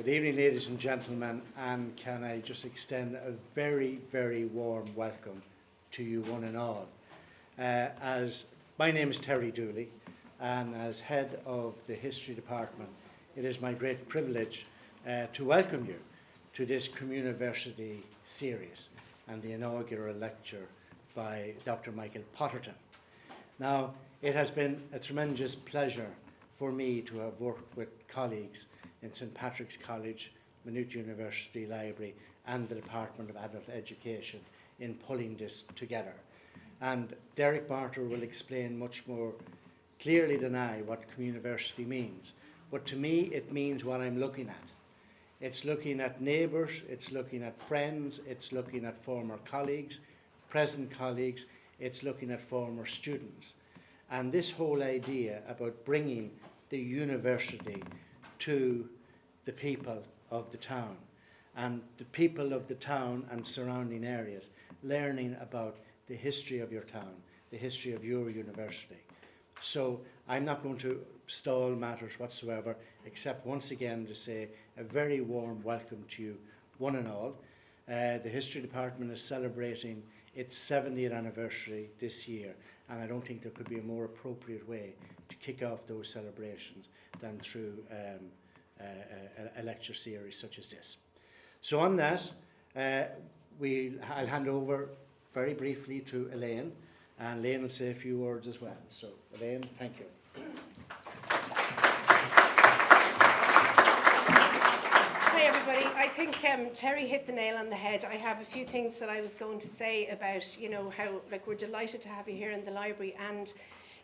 Good evening, ladies and gentlemen, and can I just extend a very, very warm welcome to you one and all. As my name is Terry Dooley, and as head of the History Department, it is my great privilege to welcome you to this Communiversity series and the inaugural lecture by Dr. Michael Potterton. Now, it has been a tremendous pleasure for me to have worked with colleagues in St. Patrick's College, Maynooth University Library and the Department of Adult Education in pulling this together. And Derek Barter will explain much more clearly than I what Communiversity means. But to me, it means what I'm looking at. It's looking at neighbours, it's looking at friends, it's looking at former colleagues, present colleagues, it's looking at former students. And this whole idea about bringing the university to the people of the town, and the people of the town and surrounding areas learning about the history of your town, the history of your university. So I'm not going to stall matters whatsoever, except once again to say a very warm welcome to you, one and all. The History Department is celebrating its 70th anniversary this year, and I don't think there could be a more appropriate way to kick off those celebrations than through a lecture series such as this. So on that, I'll hand over very briefly to Elaine, and Elaine will say a few words as well. So Elaine, thank you. Hi everybody. I think Terry hit the nail on the head. I have a few things that I was going to say about, how we're delighted to have you here in the library, and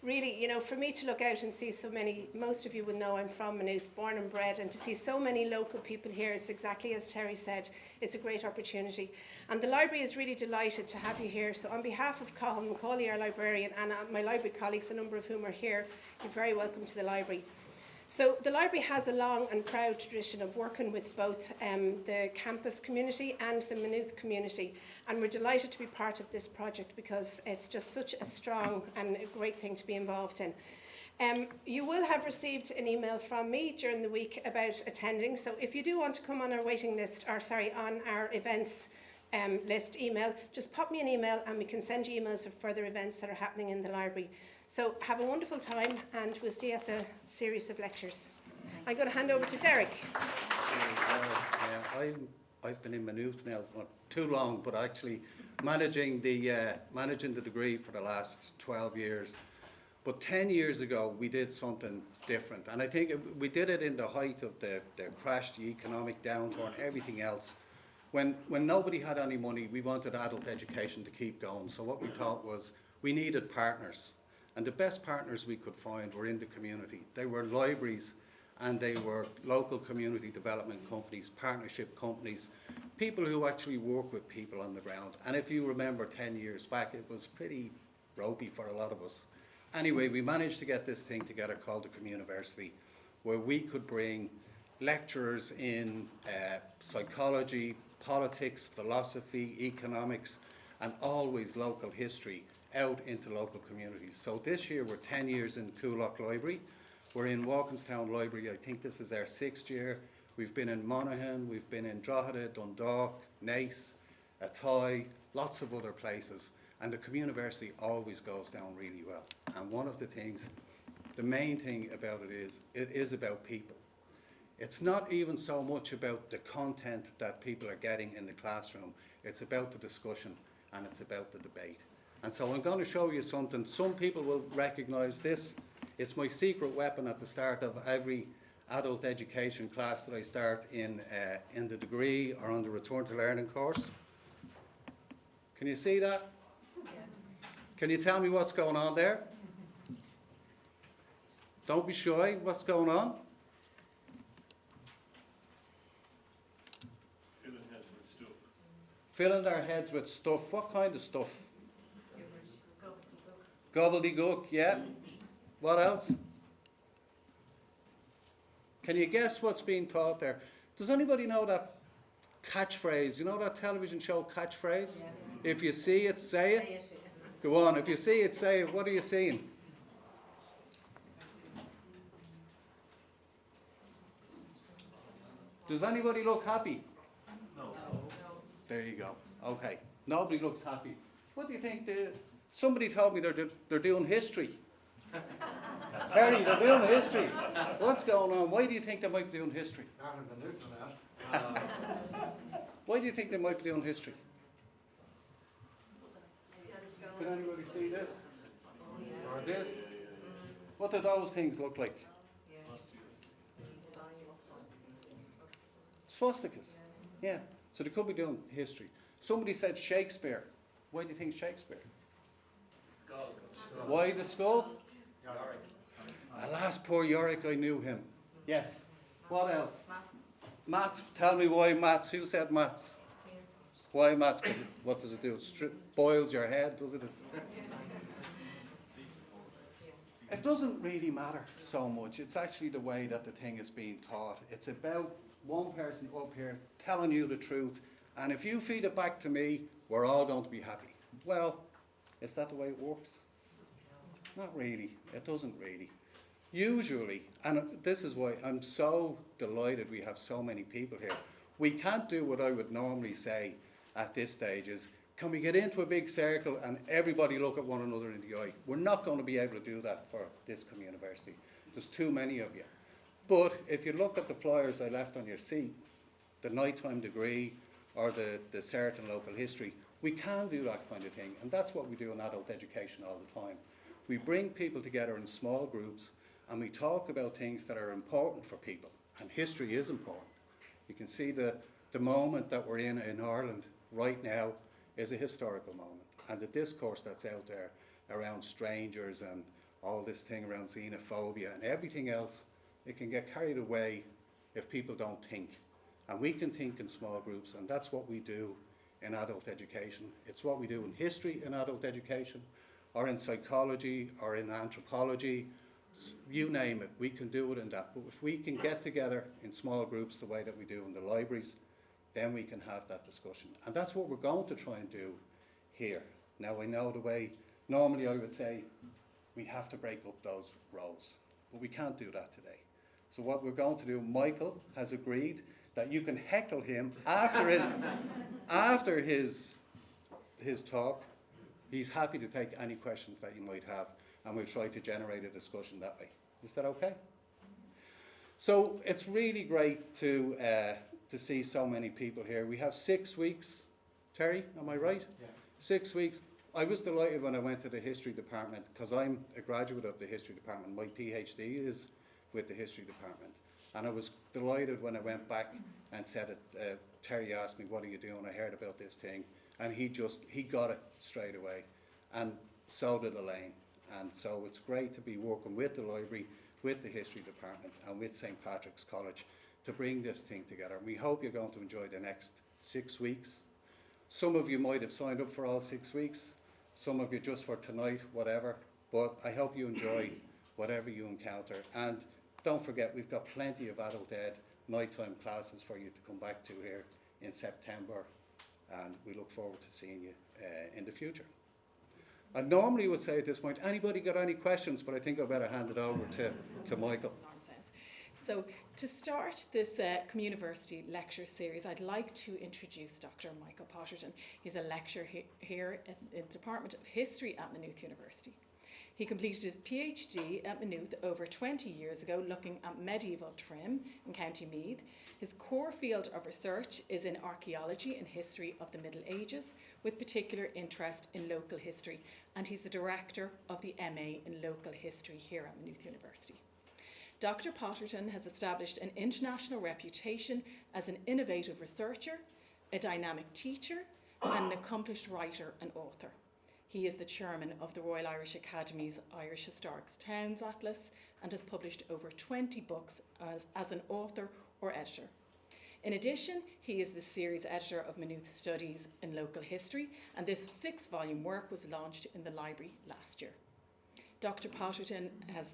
really, for me to look out and see so many, most of you will know I'm from Maynooth, born and bred, and to see so many local people here, it's exactly as Terry said, it's a great opportunity. And the library is really delighted to have you here. So on behalf of Colin Macaulay, our librarian, and my library colleagues, a number of whom are here, you're very welcome to the library. So the library has a long and proud tradition of working with both the campus community and the Maynooth community, and we're delighted to be part of this project because it's just such a strong and a great thing to be involved in. You will have received an email from me during the week about attending, so if you do want to come on our waiting list, on our events list email, just pop me an email and we can send you emails of further events that are happening in the library. So have a wonderful time, and we'll see you at the series of lectures. I'm going to hand over to Derek. I've been in Maynooth now not too long, but actually managing the degree for the last 12 years. But 10 years ago, we did something different, and I think we did it in the height of the crash, the economic downturn, everything else. When nobody had any money, we wanted adult education to keep going. So what we thought was we needed partners. And the best partners we could find were in the community. They were libraries, and they were local community development companies, partnership companies, people who actually work with people on the ground. And if you remember 10 years back, it was pretty ropey for a lot of us. Anyway, we managed to get this thing together called the Communiversity, where we could bring lecturers in psychology, politics, philosophy, economics, and always local history out into local communities. So this year we're 10 years in Coolock Library. We're in Walkinstown Library. I think this is our 6th year. We've been in Monaghan, we've been in Drogheda, Dundalk, Naas, Athy, lots of other places. And the Communiversity always goes down really well. And one of the things, the main thing about it is about people. It's not even so much about the content that people are getting in the classroom. It's about the discussion, and it's about the debate. And so I'm going to show you something. Some people will recognise this. It's my secret weapon at the start of every adult education class that I start in the degree or on the Return to Learning course. Can you see that? Yeah. Can you tell me what's going on there? Don't be shy. What's going on? Filling heads with stuff. Filling their heads with stuff. What kind of stuff? Gobbledygook, yeah. What else? Can you guess what's being taught there? Does anybody know that catchphrase? You know that television show Catchphrase? Yeah. If you see it, say it. Go on, if you see it, say it. What are you seeing? Does anybody look happy? There you go. Okay. Nobody looks happy. What do you think? Somebody told me they're doing history. Terry, they're doing history. What's going on? Why do you think they might be doing history? Why do you think they might be doing history? Can anybody see this? Or this? What do those things look like? Swastikas. Yeah. So they could be doing history. Somebody said Shakespeare. Why do you think Shakespeare? Skull. Why the skull? Alas, poor Yorick, I knew him. Yes. What else? Maths. Tell me why maths. Who said maths? Why maths? What does it do? It boils your head, does it? It doesn't really matter so much. It's actually the way that the thing is being taught. It's about one person up here telling you the truth, and if you feed it back to me, we're all going to be happy. Well, is that the way it works? Not really. It doesn't really. Usually, and this is why I'm so delighted we have so many people here. We can't do what I would normally say at this stage is, can we get into a big circle and everybody look at one another in the eye? We're not going to be able to do that for this university. There's too many of you. But if you look at the flyers I left on your seat, the nighttime degree or the cert in local history, we can do that kind of thing. And that's what we do in adult education all the time. We bring people together in small groups and we talk about things that are important for people. And history is important. You can see the moment that we're in Ireland right now is a historical moment. And the discourse that's out there around strangers and all this thing around xenophobia and everything else, it can get carried away if people don't think. And we can think in small groups, and that's what we do in adult education. It's what we do in history in adult education, or in psychology, or in anthropology, you name it, we can do it in that. But if we can get together in small groups the way that we do in the libraries, then we can have that discussion. And that's what we're going to try and do here. Now I know the way, normally I would say, we have to break up those rows, but we can't do that today. So what we're going to do, Michael has agreed that you can heckle him after his talk. He's happy to take any questions that you might have, and we'll try to generate a discussion that way. Is that okay? So it's really great to see so many people here. We have 6 weeks. Terry, am I right? Yeah. 6 weeks. I was delighted when I went to the history department because I'm a graduate of the history department. My PhD is with the history department. And I was delighted when I went back and said it. Terry asked me, what are you doing? I heard about this thing. And he got it straight away. And so did Elaine. And so it's great to be working with the library, with the history department, and with St. Patrick's College to bring this thing together. And we hope you're going to enjoy the next 6 weeks. Some of you might have signed up for all 6 weeks. Some of you just for tonight, whatever. But I hope you enjoy whatever you encounter. And don't forget, we've got plenty of adult ed nighttime classes for you to come back to here in September. And we look forward to seeing you in the future. I normally would say at this point, anybody got any questions? But I think I better hand it over to Michael. So to start this Communiversity lecture series, I'd like to introduce Dr. Michael Potterton. He's a lecturer here in the Department of History at Maynooth University. He completed his PhD at Maynooth over 20 years ago, looking at medieval Trim in County Meath. His core field of research is in archaeology and history of the Middle Ages, with particular interest in local history, and he's the director of the MA in Local History here at Maynooth University. Dr. Potterton has established an international reputation as an innovative researcher, a dynamic teacher, and an accomplished writer and author. He is the chairman of the Royal Irish Academy's Irish Historic Towns Atlas and has published over 20 books as an author or editor. In addition, he is the series editor of Maynooth Studies in Local History, and this 6-volume work was launched in the library last year. Dr. Potterton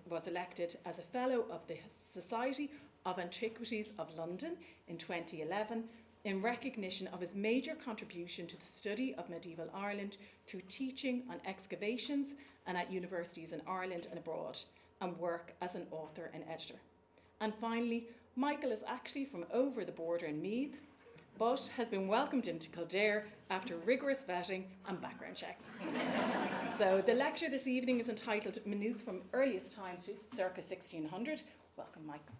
was elected as a Fellow of the Society of Antiquities of London in 2011 in recognition of his major contribution to the study of medieval Ireland through teaching on excavations and at universities in Ireland and abroad, and work as an author and editor. And finally, Michael is actually from over the border in Meath, but has been welcomed into Kildare after rigorous vetting and background checks. So the lecture this evening is entitled Maynooth from Earliest Times to circa 1600. Welcome, Michael.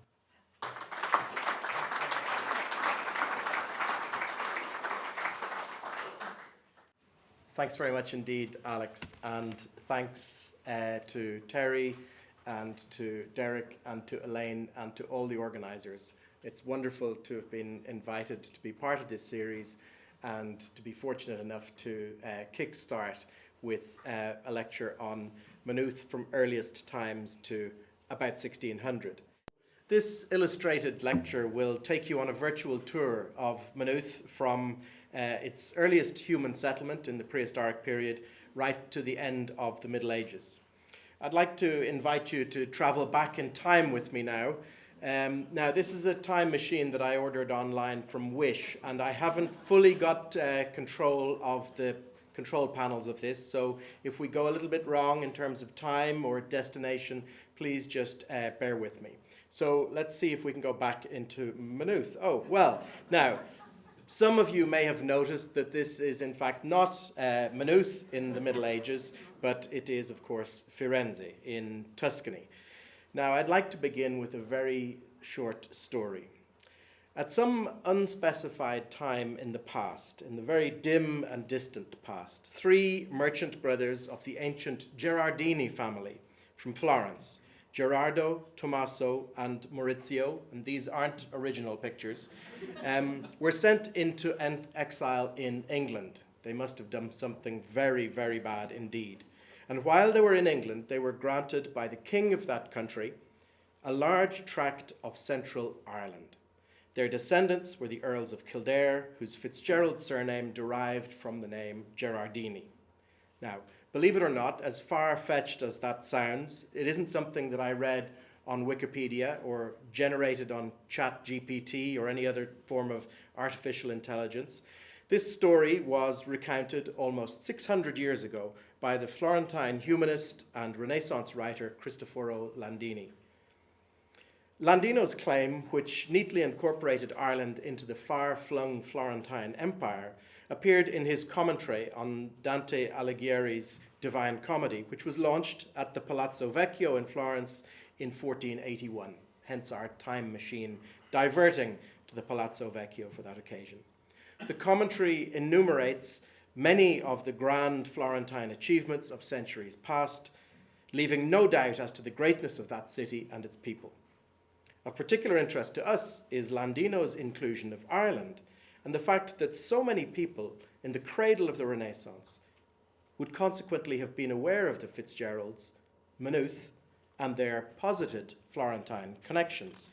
Thanks very much indeed, Alex, and thanks to Terry and to Derek and to Elaine and to all the organisers. It's wonderful to have been invited to be part of this series and to be fortunate enough to kickstart with a lecture on Maynooth from earliest times to about 1600. This illustrated lecture will take you on a virtual tour of Maynooth from its earliest human settlement in the prehistoric period right to the end of the Middle Ages. I'd like to invite you to travel back in time with me now. Now, this is a time machine that I ordered online from Wish, and I haven't fully got control of the control panels of this, so if we go a little bit wrong in terms of time or destination, please just bear with me. So let's see if we can go back into Maynooth. Oh, well, now, some of you may have noticed that this is in fact not Maynooth in the Middle Ages, but it is, of course, Firenze in Tuscany. Now, I'd like to begin with a very short story. At some unspecified time in the past, in the very dim and distant past, 3 merchant brothers of the ancient Gerardini family from Florence, Gerardo, Tommaso, and Maurizio, and these aren't original pictures, were sent into exile in England. They must have done something very, very bad indeed. And while they were in England, they were granted by the king of that country a large tract of central Ireland. Their descendants were the Earls of Kildare, whose Fitzgerald surname derived from the name Gerardini. Now, believe it or not, as far-fetched as that sounds, it isn't something that I read on Wikipedia or generated on ChatGPT or any other form of artificial intelligence. This story was recounted almost 600 years ago by the Florentine humanist and Renaissance writer Cristoforo Landini. Landino's claim, which neatly incorporated Ireland into the far-flung Florentine Empire, appeared in his commentary on Dante Alighieri's Divine Comedy, which was launched at the Palazzo Vecchio in Florence in 1481, hence our time machine diverting to the Palazzo Vecchio for that occasion. The commentary enumerates many of the grand Florentine achievements of centuries past, leaving no doubt as to the greatness of that city and its people. Of particular interest to us is Landino's inclusion of Ireland and the fact that so many people in the cradle of the Renaissance would consequently have been aware of the Fitzgeralds, Maynooth, and their posited Florentine connections.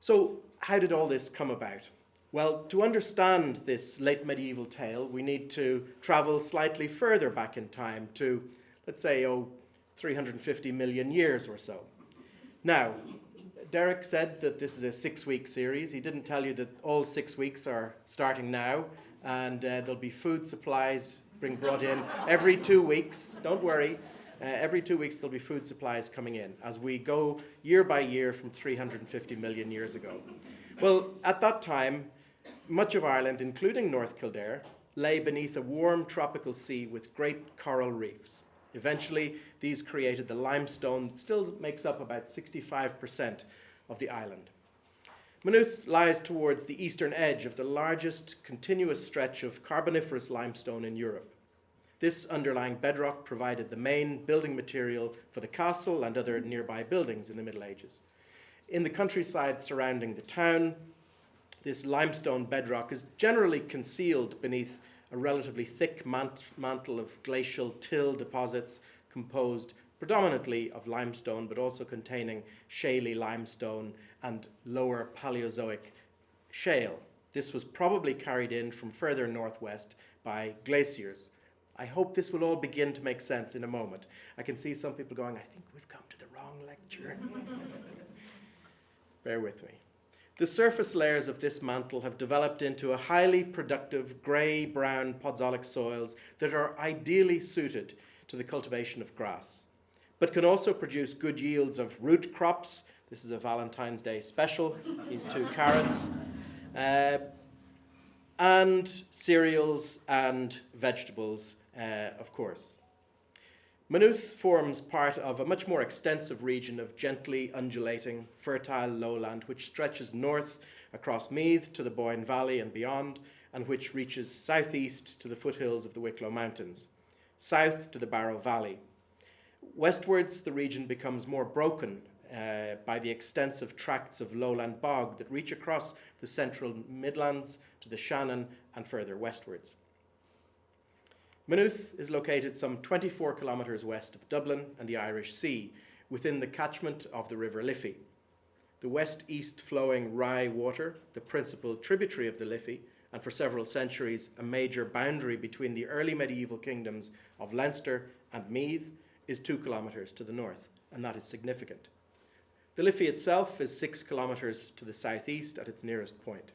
So, how did all this come about? Well, to understand this late medieval tale, we need to travel slightly further back in time to, let's say, 350 million years or so. Now, Derek said that this is a 6-week series. He didn't tell you that all 6 weeks are starting now, and there'll be food supplies being brought in every 2 weeks. Don't worry. Every 2 weeks there'll be food supplies coming in as we go year by year from 350 million years ago. Well, at that time, much of Ireland, including North Kildare, lay beneath a warm tropical sea with great coral reefs. Eventually, these created the limestone that still makes up about 65% of the island. Maynooth lies towards the eastern edge of the largest continuous stretch of Carboniferous limestone in Europe. This underlying bedrock provided the main building material for the castle and other nearby buildings in the Middle Ages. In the countryside surrounding the town, this limestone bedrock is generally concealed beneath a relatively thick mantle of glacial till deposits composed predominantly of limestone, but also containing shaly limestone and lower Paleozoic shale. This was probably carried in from further northwest by glaciers. I hope this will all begin to make sense in a moment. I can see some people going, I think we've come to the wrong lecture. Bear with me. The surface layers of this mantle have developed into a highly productive grey-brown podzolic soils that are ideally suited to the cultivation of grass, but can also produce good yields of root crops This is a Valentine's Day special, these 2 carrots. And cereals and vegetables, of course. Maynooth forms part of a much more extensive region of gently undulating, fertile lowland which stretches north across Meath to the Boyne Valley and beyond, and which reaches southeast to the foothills of the Wicklow Mountains, south to the Barrow Valley. Westwards, the region becomes more broken by the extensive tracts of lowland bog that reach across the central Midlands to the Shannon and further westwards. Maynooth is located some 24 kilometres west of Dublin and the Irish Sea, within the catchment of the River Liffey. The west-east flowing Rye water, the principal tributary of the Liffey, and for several centuries a major boundary between the early medieval kingdoms of Leinster and Meath, is 2 kilometres to the north, and that is significant. The Liffey itself is 6 kilometres to the southeast at its nearest point.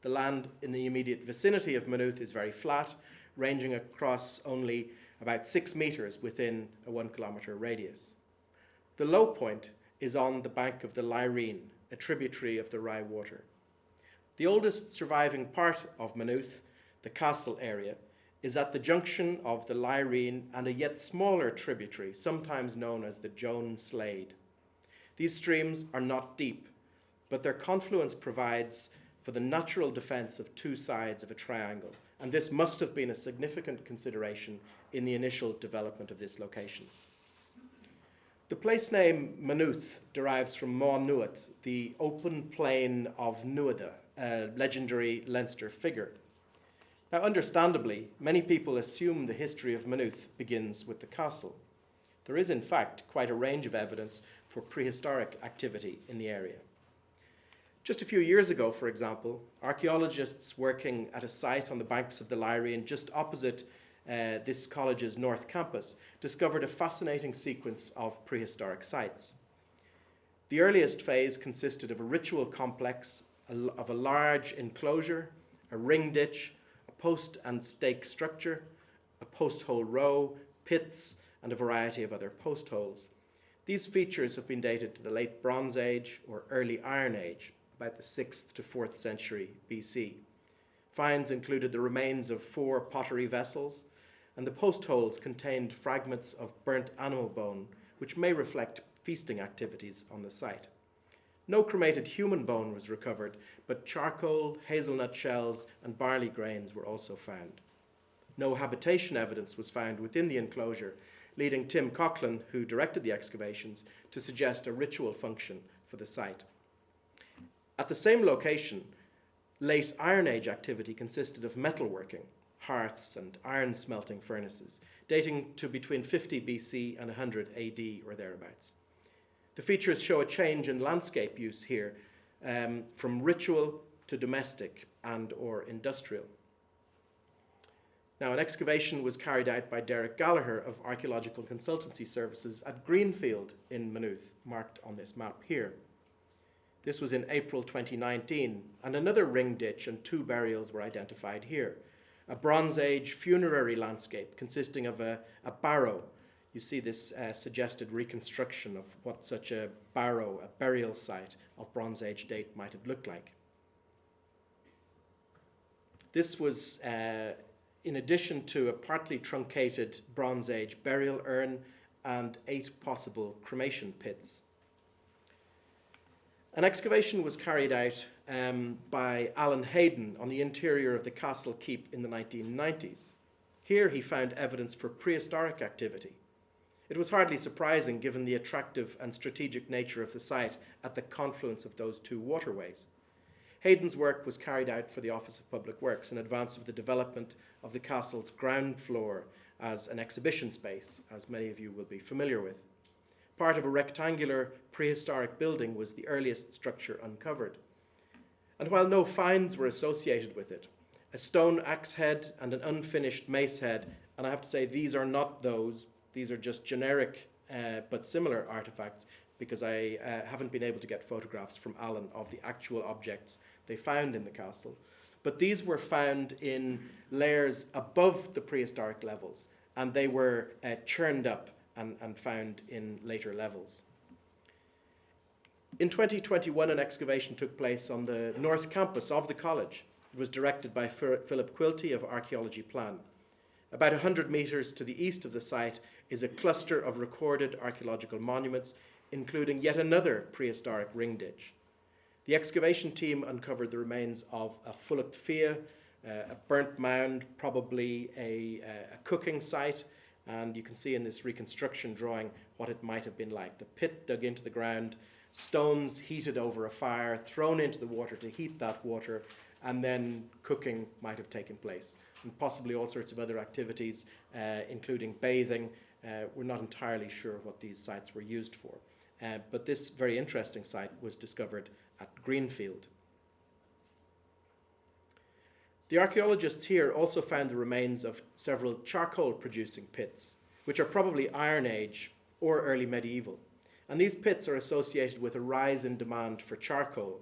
The land in the immediate vicinity of Maynooth is very flat, ranging across only about 6 metres within a 1 kilometre radius. The low point is on the bank of the Lyreen, a tributary of the Rye water. The oldest surviving part of Maynooth, the castle area, is at the junction of the Lyreen and a yet smaller tributary, sometimes known as the Joan Slade. These streams are not deep, but their confluence provides for the natural defence of 2 sides of a triangle, and this must have been a significant consideration in the initial development of this location. The place name Maynooth derives from Maynooth, the open plain of Nuada, a legendary Leinster figure. Now, understandably, many people assume the history of Maynooth begins with the castle. There is, in fact, quite a range of evidence for prehistoric activity in the area. Just a few years ago, for example, archaeologists working at a site on the banks of the Lyreen just opposite this college's North Campus discovered a fascinating sequence of prehistoric sites. The earliest phase consisted of a ritual complex of a large enclosure, a ring ditch, a post and stake structure, a post hole row, pits, and a variety of other post holes. These features have been dated to the late Bronze Age or early Iron Age, about the 6th to 4th century BC. Finds included the remains of 4 pottery vessels, and the post holes contained fragments of burnt animal bone, which may reflect feasting activities on the site. No cremated human bone was recovered, but charcoal, hazelnut shells, and barley grains were also found. No habitation evidence was found within the enclosure, leading Tim Coughlin, who directed the excavations, to suggest a ritual function for the site. At the same location, late Iron Age activity consisted of metalworking, hearths and iron smelting furnaces, dating to between 50 BC and 100 AD or thereabouts. The features show a change in landscape use here, from ritual to domestic and or industrial. Now, an excavation was carried out by Derek Gallagher of Archaeological Consultancy Services at Greenfield in Maynooth, marked on this map here. This was in April 2019, and another ring ditch and 2 burials were identified here. A Bronze Age funerary landscape consisting of a barrow. You see this suggested reconstruction of what such a barrow, a burial site of Bronze Age date might have looked like. This was in addition to a partly truncated Bronze Age burial urn and 8 possible cremation pits. An excavation was carried out by Alan Hayden on the interior of the castle keep in the 1990s. Here he found evidence for prehistoric activity. It was hardly surprising given the attractive and strategic nature of the site at the confluence of those 2 waterways. Hayden's work was carried out for the Office of Public Works in advance of the development of the castle's ground floor as an exhibition space, as many of you will be familiar with. Part of a rectangular prehistoric building was the earliest structure uncovered. And while no finds were associated with it, a stone axe head and an unfinished mace head, and I have to say these are not those, these are just generic but similar artifacts, because I haven't been able to get photographs from Alan of the actual objects they found in the castle. But these were found in layers above the prehistoric levels, and they were churned up and found in later levels. In 2021, an excavation took place on the north campus of the college. It was directed by Philip Quilty of Archaeology Plan. About 100 metres to the east of the site is a cluster of recorded archaeological monuments, including yet another prehistoric ring ditch. The excavation team uncovered the remains of a Fullocht Fia, a burnt mound, probably a cooking site, and you can see in this reconstruction drawing what it might have been like. The pit dug into the ground, stones heated over a fire, thrown into the water to heat that water, and then cooking might have taken place, and possibly all sorts of other activities, including bathing. We're not entirely sure what these sites were used for. But this very interesting site was discovered at Greenfield. The archaeologists here also found the remains of several charcoal-producing pits, which are probably Iron Age or early medieval. And these pits are associated with a rise in demand for charcoal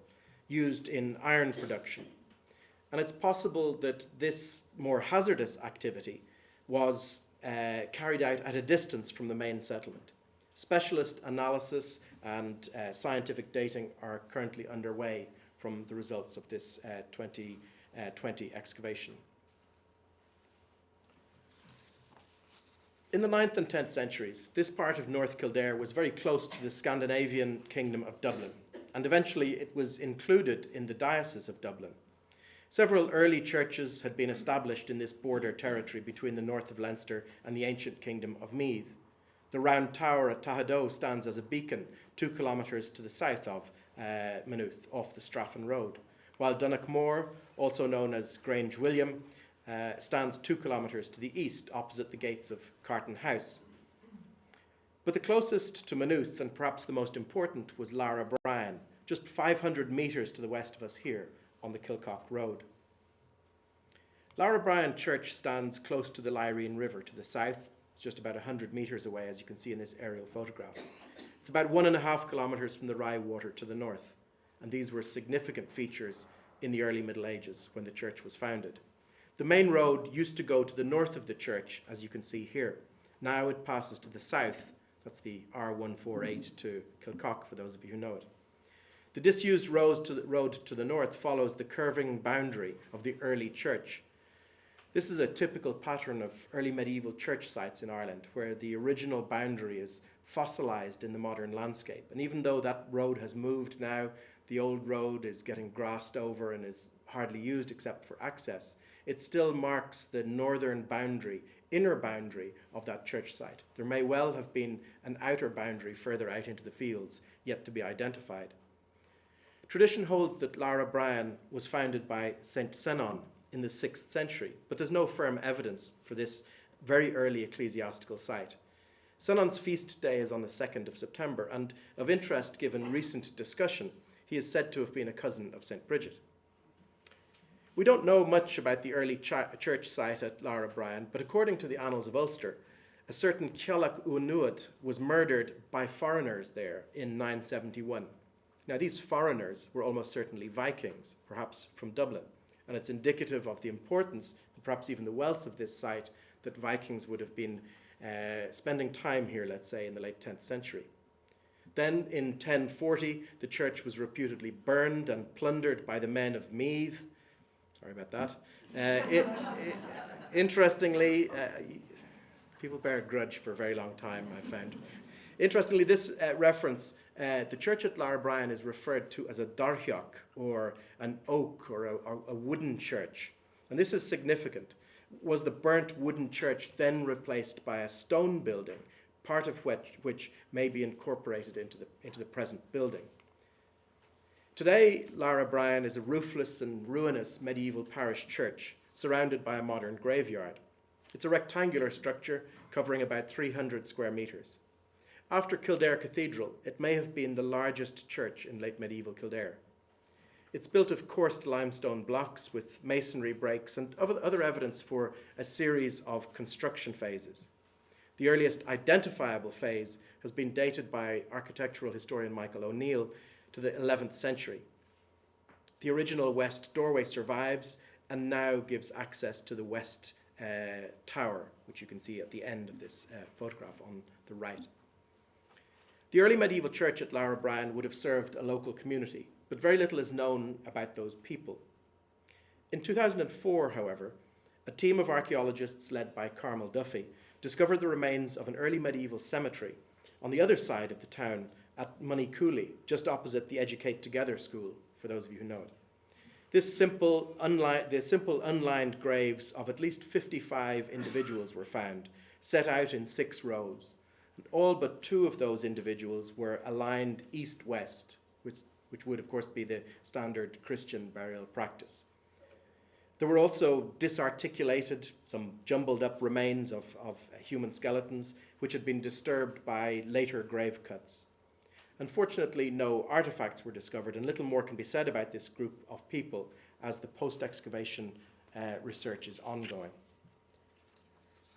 used in iron production. And it's possible that this more hazardous activity was carried out at a distance from the main settlement. Specialist analysis and scientific dating are currently underway from the results of this 2020 excavation. In the 9th and 10th centuries, this part of North Kildare was very close to the Scandinavian kingdom of Dublin, and eventually it was included in the Diocese of Dublin. Several early churches had been established in this border territory between the north of Leinster and the ancient kingdom of Meath. The round tower at Tahadoe stands as a beacon 2 kilometres to the south of Maynooth, off the Straffan Road, while Donaghmore, also known as Grange William, stands 2 kilometres to the east, opposite the gates of Carton House. But the closest to Maynooth, and perhaps the most important, was Lara Bryan, just 500 metres to the west of us here on the Kilcock Road. Lara Bryan Church stands close to the Lyreen River to the south. It's just about 100 metres away, as you can see in this aerial photograph. It's about 1.5 kilometres from the Rye Water to the north, and these were significant features in the early Middle Ages when the church was founded. The main road used to go to the north of the church, as you can see here. Now it passes to the south. That's the R148 to Kilcock, for those of you who know it. The disused road to the north follows the curving boundary of the early church. This is a typical pattern of early medieval church sites in Ireland, where the original boundary is fossilised in the modern landscape. And even though that road has moved now, the old road is getting grassed over and is hardly used except for access, it still marks the northern boundary, inner boundary of that church site. There may well have been an outer boundary further out into the fields, yet to be identified. Tradition holds that Lara Bryan was founded by Saint Senon in the 6th century, but there's no firm evidence for this very early ecclesiastical site. Senon's feast day is on the 2nd of September, and of interest given recent discussion, he is said to have been a cousin of St. Bridget. We don't know much about the early church site at Lara Bryan, but according to the Annals of Ulster, a certain Ceollach Uanuad was murdered by foreigners there in 971. Now, these foreigners were almost certainly Vikings, perhaps from Dublin, and it's indicative of the importance, and perhaps even the wealth of this site, that Vikings would have been spending time here, let's say, in the late 10th century. Then, in 1040, the church was reputedly burned and plundered by the men of Meath. Sorry about that. Interestingly, people bear a grudge for a very long time, I found. Interestingly, this reference, the church at Lara Bryan is referred to as a dartheach, or an oak, or a wooden church. And this is significant. Was the burnt wooden church then replaced by a stone building, part of which may be incorporated into the present building? Today, Lara Bryan is a roofless and ruinous medieval parish church surrounded by a modern graveyard. It's a rectangular structure covering about 300 square metres. After Kildare Cathedral, it may have been the largest church in late medieval Kildare. It's built of coursed limestone blocks with masonry breaks and other evidence for a series of construction phases. The earliest identifiable phase has been dated by architectural historian Michael O'Neill to the 11th century. The original west doorway survives and now gives access to the west tower, which you can see at the end of this photograph on the right. The early medieval church at Lara Bryan would have served a local community, but very little is known about those people. In 2004, however, a team of archaeologists led by Carmel Duffy discovered the remains of an early medieval cemetery on the other side of the town at Moneycooley, just opposite the Educate Together school, for those of you who know it. The simple unlined graves of at least 55 individuals were found, set out in 6 rows. And all but 2 of those individuals were aligned east-west, which would, of course, be the standard Christian burial practice. There were also disarticulated, some jumbled up remains of human skeletons, which had been disturbed by later grave cuts. Unfortunately, no artifacts were discovered, and little more can be said about this group of people as the post-excavation research is ongoing.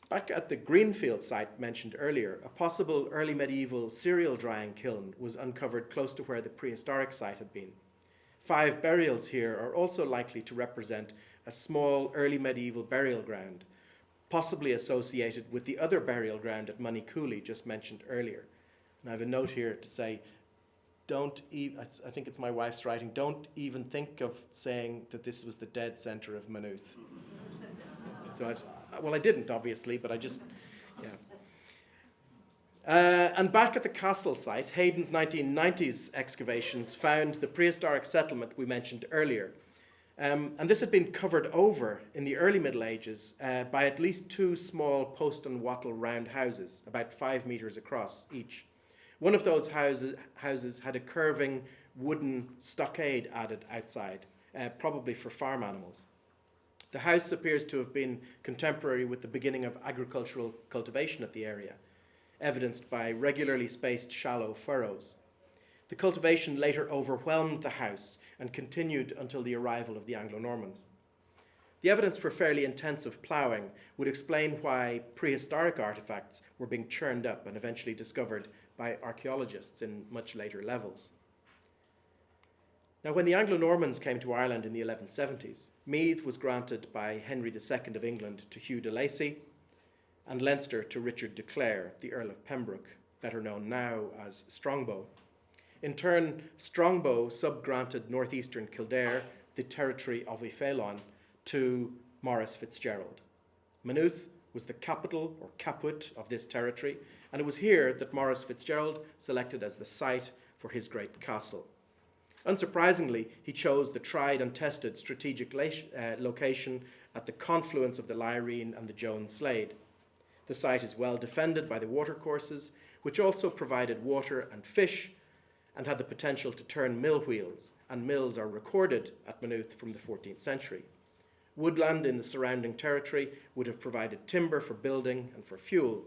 Back at the Greenfield site mentioned earlier, a possible early medieval cereal drying kiln was uncovered close to where the prehistoric site had been. 5 burials here are also likely to represent a small early medieval burial ground, possibly associated with the other burial ground at Moneycooley just mentioned earlier. And I have a note here to say, I think it's my wife's writing, don't even think of saying that this was the dead centre of Maynooth. So I didn't, obviously, but I just, yeah. And back at the castle site, Hayden's 1990s excavations found the prehistoric settlement we mentioned earlier. And this had been covered over in the early Middle Ages by at least 2 small post and wattle round houses, about 5 metres across each. One of those houses had a curving wooden stockade added outside, probably for farm animals. The house appears to have been contemporary with the beginning of agricultural cultivation at the area, evidenced by regularly spaced shallow furrows. The cultivation later overwhelmed the house and continued until the arrival of the Anglo-Normans. The evidence for fairly intensive ploughing would explain why prehistoric artifacts were being churned up and eventually discovered by archaeologists in much later levels. Now, when the Anglo-Normans came to Ireland in the 1170s, Meath was granted by Henry II of England to Hugh de Lacy, and Leinster to Richard de Clare, the Earl of Pembroke, better known now as Strongbow. In turn, Strongbow subgranted northeastern Kildare, the territory of Ifelon, to Maurice Fitzgerald. Maynooth was the capital or caput of this territory, and it was here that Maurice Fitzgerald selected as the site for his great castle. Unsurprisingly, he chose the tried and tested strategic location at the confluence of the Lyreen and the Joan Slade. The site is well defended by the watercourses, which also provided water and fish and had the potential to turn mill wheels, and mills are recorded at Maynooth from the 14th century. Woodland in the surrounding territory would have provided timber for building and for fuel,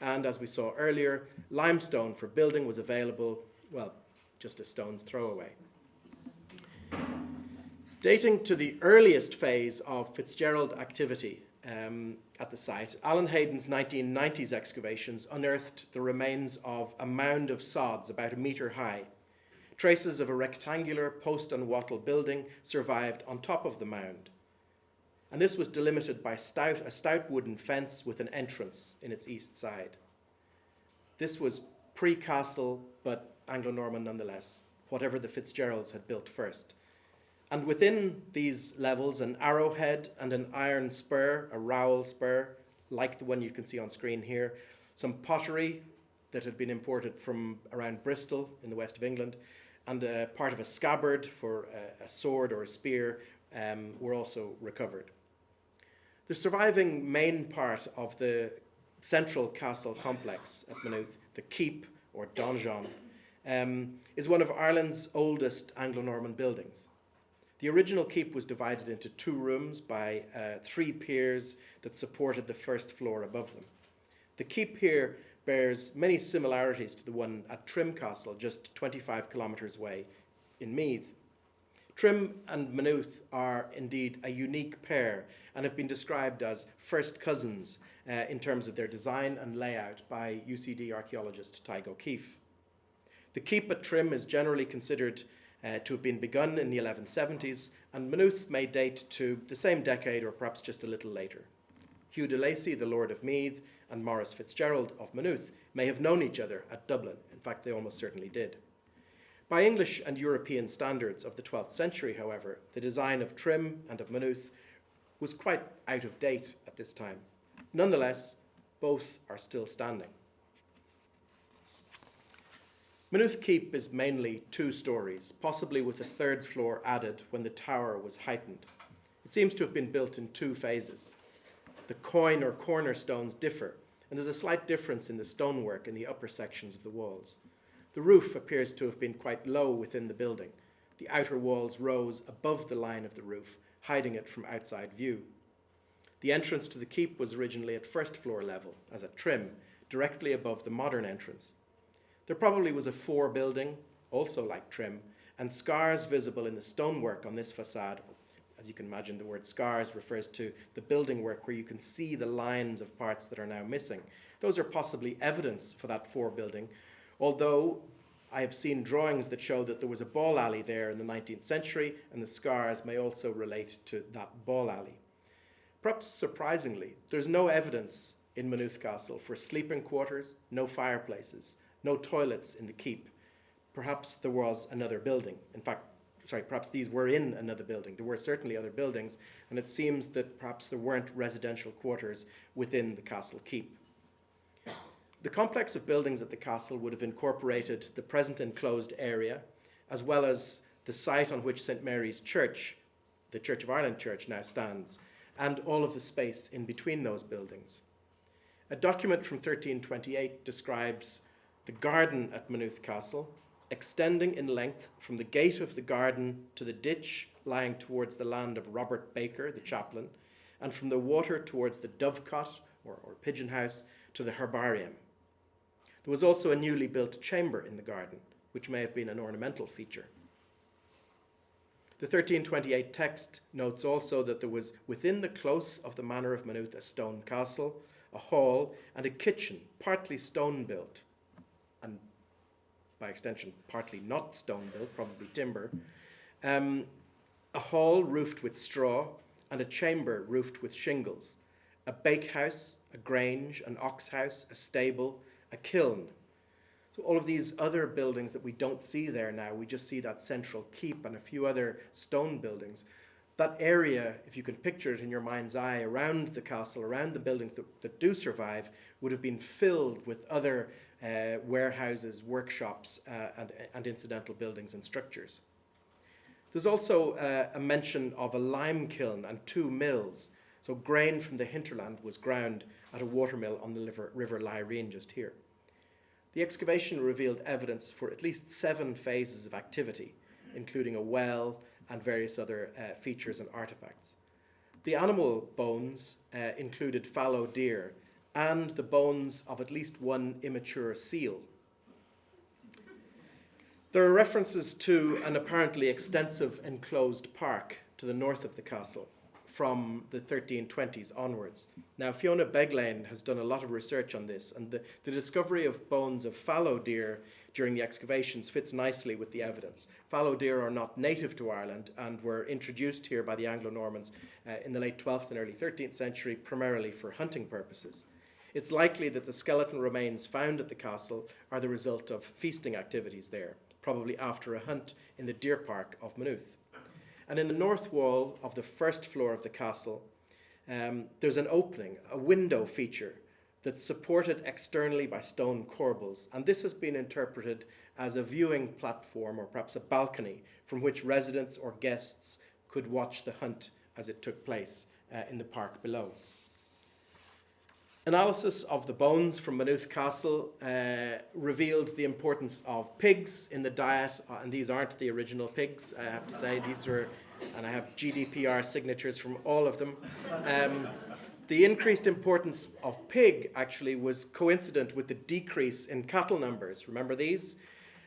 and as we saw earlier, limestone for building was available, well, just a stone's throw away. Dating to the earliest phase of Fitzgerald activity at the site, Alan Hayden's 1990s excavations unearthed the remains of a mound of sods about 1 metre high. Traces of a rectangular post and wattle building survived on top of the mound. And this was delimited by a stout wooden fence with an entrance in its east side. This was pre-castle, but Anglo-Norman nonetheless, whatever the Fitzgeralds had built first. And within these levels, an arrowhead and an iron spur, a rowel spur, like the one you can see on screen here, some pottery that had been imported from around Bristol in the west of England, and part of a scabbard for a sword or a spear were also recovered. The surviving main part of the central castle complex at Maynooth, the keep or donjon, is one of Ireland's oldest Anglo-Norman buildings. The original keep was divided into 2 rooms by 3 piers that supported the first floor above them. The keep here bears many similarities to the one at Trim Castle, just 25 kilometres away in Meath. Trim and Maynooth are indeed a unique pair and have been described as first cousins in terms of their design and layout by UCD archaeologist Tyge O'Keefe. The keep at Trim is generally considered to have been begun in the 1170s, and Maynooth may date to the same decade or perhaps just a little later. Hugh de Lacy, the Lord of Meath, and Maurice Fitzgerald of Maynooth may have known each other at Dublin. In fact, they almost certainly did. By English and European standards of the 12th century, however, the design of Trim and of Maynooth was quite out of date at this time. Nonetheless, both are still standing. Maynooth Keep is mainly 2 stories, possibly with a 3rd floor added when the tower was heightened. It seems to have been built in 2 phases. The coin or cornerstones differ, and there's a slight difference in the stonework in the upper sections of the walls. The roof appears to have been quite low within the building. The outer walls rose above the line of the roof, hiding it from outside view. The entrance to the keep was originally at 1st floor level, as at Trim, directly above the modern entrance. There probably was a 4 building, also like Trim, and scars visible in the stonework on this facade. As you can imagine, the word scars refers to the building work where you can see the lines of parts that are now missing. Those are possibly evidence for that 4 building, although I have seen drawings that show that there was a ball alley there in the 19th century, and the scars may also relate to that ball alley. Perhaps surprisingly, there's no evidence in Maynooth Castle for sleeping quarters, no fireplaces, no toilets in the keep. Perhaps there was another building. Perhaps these were in another building. There were certainly other buildings, and it seems that perhaps there weren't residential quarters within the castle keep. The complex of buildings at the castle would have incorporated the present enclosed area, as well as the site on which St. Mary's Church, the Church of Ireland Church, now stands, and all of the space in between those buildings. A document from 1328 describes the garden at Maynooth Castle, extending in length from the gate of the garden to the ditch lying towards the land of Robert Baker, the chaplain, and from the water towards the dovecot, or pigeon house, to the herbarium. There was also a newly built chamber in the garden, which may have been an ornamental feature. The 1328 text notes also that there was within the close of the manor of Maynooth a stone castle, a hall, and a kitchen, partly stone built, and by extension partly not stone built, probably timber, a hall roofed with straw, and a chamber roofed with shingles, a bakehouse, a grange, an ox house, a stable, a kiln. So all of these other buildings that we don't see there now, we just see that central keep and a few other stone buildings. That area, if you can picture it in your mind's eye, around the castle, around the buildings that do survive, would have been filled with other warehouses, workshops, and incidental buildings and structures. There's also a mention of a lime kiln and 2 mills. So grain from the hinterland was ground at a watermill on the River Lyreen just here. The excavation revealed evidence for at least 7 phases of activity, including a well and various other features and artifacts. The animal bones included fallow deer and the bones of at least 1 immature seal. There are references to an apparently extensive enclosed park to the north of the castle from the 1320s onwards. Now, Fiona Beglane has done a lot of research on this, and the discovery of bones of fallow deer during the excavations fits nicely with the evidence. Fallow deer are not native to Ireland and were introduced here by the Anglo-Normans in the late 12th and early 13th century, primarily for hunting purposes. It's likely that the skeleton remains found at the castle are the result of feasting activities there, probably after a hunt in the deer park of Maynooth. And in the north wall of the 1st floor of the castle, there's an opening, a window feature that's supported externally by stone corbels. And this has been interpreted as a viewing platform or perhaps a balcony from which residents or guests could watch the hunt as it took place in the park below. Analysis of the bones from Maynooth Castle revealed the importance of pigs in the diet, and these aren't the original pigs, I have to say. These were, and I have GDPR signatures from all of them. The increased importance of pig actually was coincident with the decrease in cattle numbers. Remember these?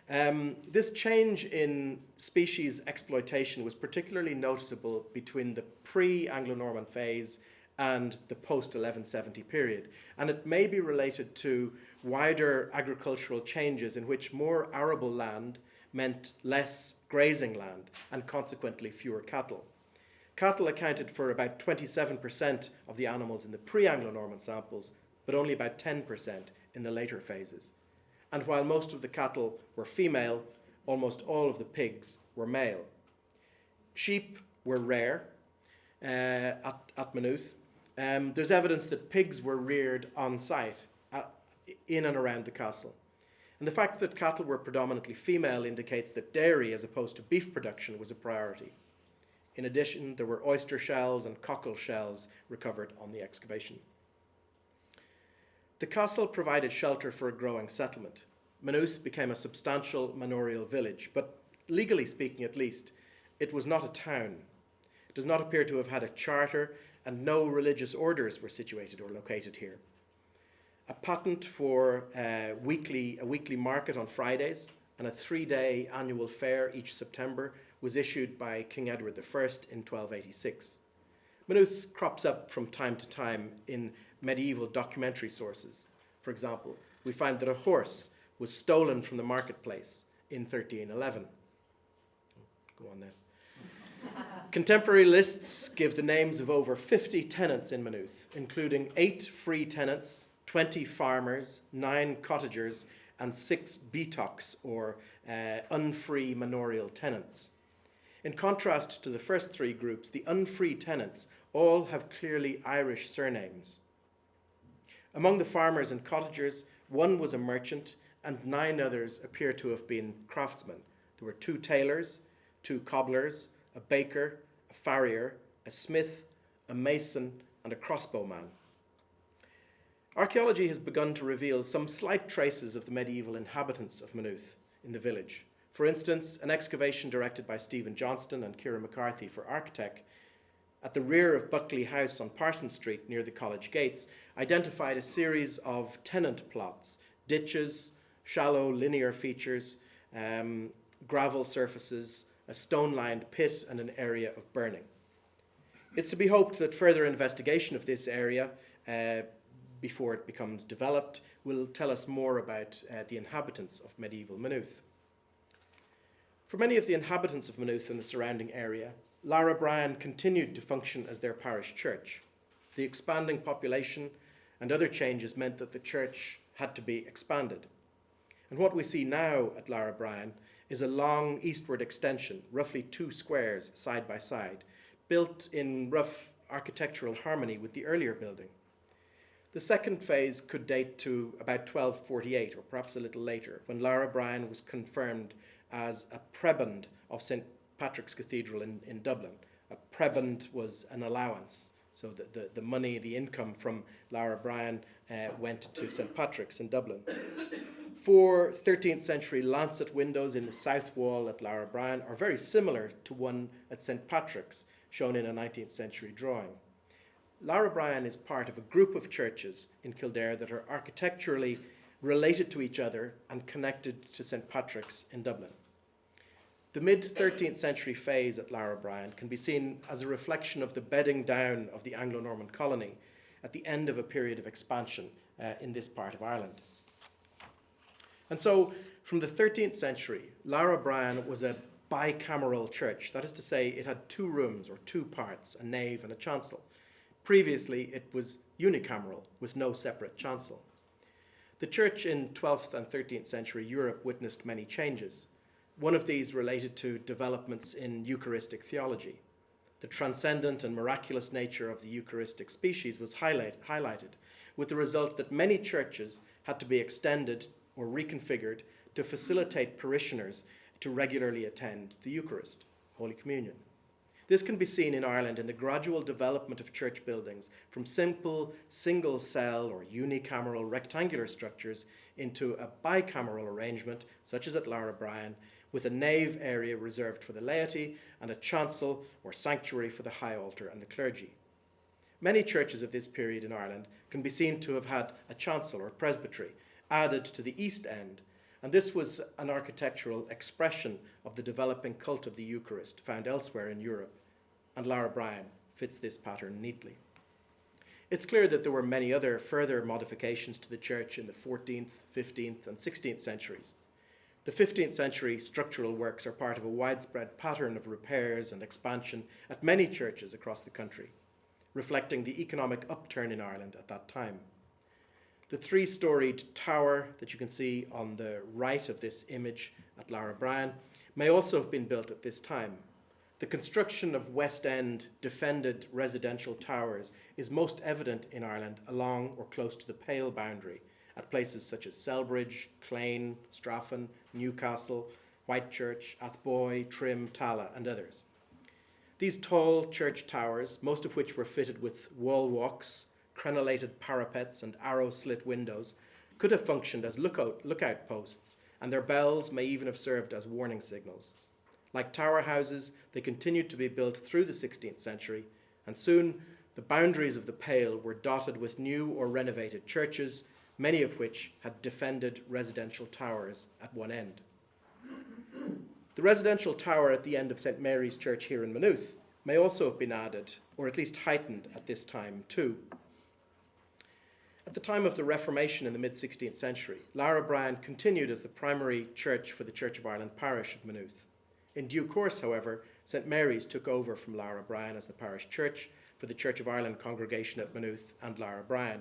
This change in species exploitation was particularly noticeable between the pre-Anglo-Norman phase and the post-1170 period. And it may be related to wider agricultural changes in which more arable land meant less grazing land and consequently fewer cattle. Cattle accounted for about 27% of the animals in the pre-Anglo-Norman samples, but only about 10% in the later phases. And while most of the cattle were female, almost all of the pigs were male. Sheep were rare at Maynooth. There's evidence that pigs were reared on site in and around the castle. And the fact that cattle were predominantly female indicates that dairy as opposed to beef production was a priority. In addition, there were oyster shells and cockle shells recovered on the excavation. The castle provided shelter for a growing settlement. Maynooth became a substantial manorial village, but legally speaking at least, it was not a town. It does not appear to have had a charter, and no religious orders were situated or located here. A patent for a weekly market on Fridays and a 3-day annual fair each September was issued by King Edward I in 1286. Maynooth crops up from time to time in medieval documentary sources. For example, we find that a horse was stolen from the marketplace in 1311. Go on then. Contemporary lists give the names of over 50 tenants in Maynooth, including 8 free tenants, 20 farmers, 9 cottagers, and 6 betocs, or unfree manorial tenants. In contrast to the first 3 groups, the unfree tenants all have clearly Irish surnames. Among the farmers and cottagers, 1 was a merchant, and 9 others appear to have been craftsmen. There were 2 tailors, 2 cobblers, a baker, a farrier, a smith, a mason, and a crossbowman. Archaeology has begun to reveal some slight traces of the medieval inhabitants of Maynooth in the village. For instance, an excavation directed by Stephen Johnston and Ciara McCarthy for Architect at the rear of Buckley House on Parsons Street near the college gates identified a series of tenant plots, ditches, shallow linear features, gravel surfaces, a stone-lined pit, and an area of burning. It's to be hoped that further investigation of this area before it becomes developed will tell us more about the inhabitants of medieval Maynooth. For many of the inhabitants of Maynooth and the surrounding area, Lara Bryan continued to function as their parish church. The expanding population and other changes meant that the church had to be expanded. And what we see now at Lara Bryan is a long eastward extension, roughly 2 squares side by side, built in rough architectural harmony with the earlier building. The second phase could date to about 1248, or perhaps a little later, when Lara Bryan was confirmed as a prebend of St. Patrick's Cathedral in Dublin. A prebend was an allowance, so the money, the income from Lara Bryan went to St. Patrick's in Dublin. 4 13th century lancet windows in the south wall at Lara Bryan are very similar to one at St. Patrick's, shown in a 19th century drawing. Lara Bryan is part of a group of churches in Kildare that are architecturally related to each other and connected to St. Patrick's in Dublin. The mid-13th century phase at Lara Bryan can be seen as a reflection of the bedding down of the Anglo-Norman colony at the end of a period of expansion in this part of Ireland. And so, from the 13th century, Lara Bryan was a bicameral church. That is to say, it had 2 rooms or 2 parts, a nave and a chancel. Previously, it was unicameral with no separate chancel. The church in 12th and 13th century Europe witnessed many changes. One of these related to developments in Eucharistic theology. The transcendent and miraculous nature of the Eucharistic species was highlighted, with the result that many churches had to be extended or reconfigured to facilitate parishioners to regularly attend the Eucharist, Holy Communion. This can be seen in Ireland in the gradual development of church buildings from simple single-cell or unicameral rectangular structures into a bicameral arrangement, such as at Lara Bryan, with a nave area reserved for the laity and a chancel or sanctuary for the high altar and the clergy. Many churches of this period in Ireland can be seen to have had a chancel or presbytery added to the east end, and this was an architectural expression of the developing cult of the Eucharist found elsewhere in Europe, and Lara Bryan fits this pattern neatly. It's clear that there were many other further modifications to the church in the 14th, 15th, and 16th centuries. The 15th century structural works are part of a widespread pattern of repairs and expansion at many churches across the country, reflecting the economic upturn in Ireland at that time. The three-storied tower that you can see on the right of this image at Lara Bryan may also have been built at this time. The construction of West End defended residential towers is most evident in Ireland along or close to the Pale boundary at places such as Selbridge, Clane, Straffan, Newcastle, Whitechurch, Athboy, Trim, Tala and others. These tall church towers, most of which were fitted with wall walks, crenellated parapets and arrow-slit windows, could have functioned as lookout posts, and their bells may even have served as warning signals. Like tower houses, they continued to be built through the 16th century, and soon the boundaries of the Pale were dotted with new or renovated churches, many of which had defended residential towers at one end. The residential tower at the end of St. Mary's Church here in Maynooth may also have been added, or at least heightened at this time too. At the time of the Reformation in the mid-16th century, Lara Bryan continued as the primary church for the Church of Ireland parish of Maynooth. In due course, however, St. Mary's took over from Lara Bryan as the parish church for the Church of Ireland congregation at Maynooth and Lara Bryan.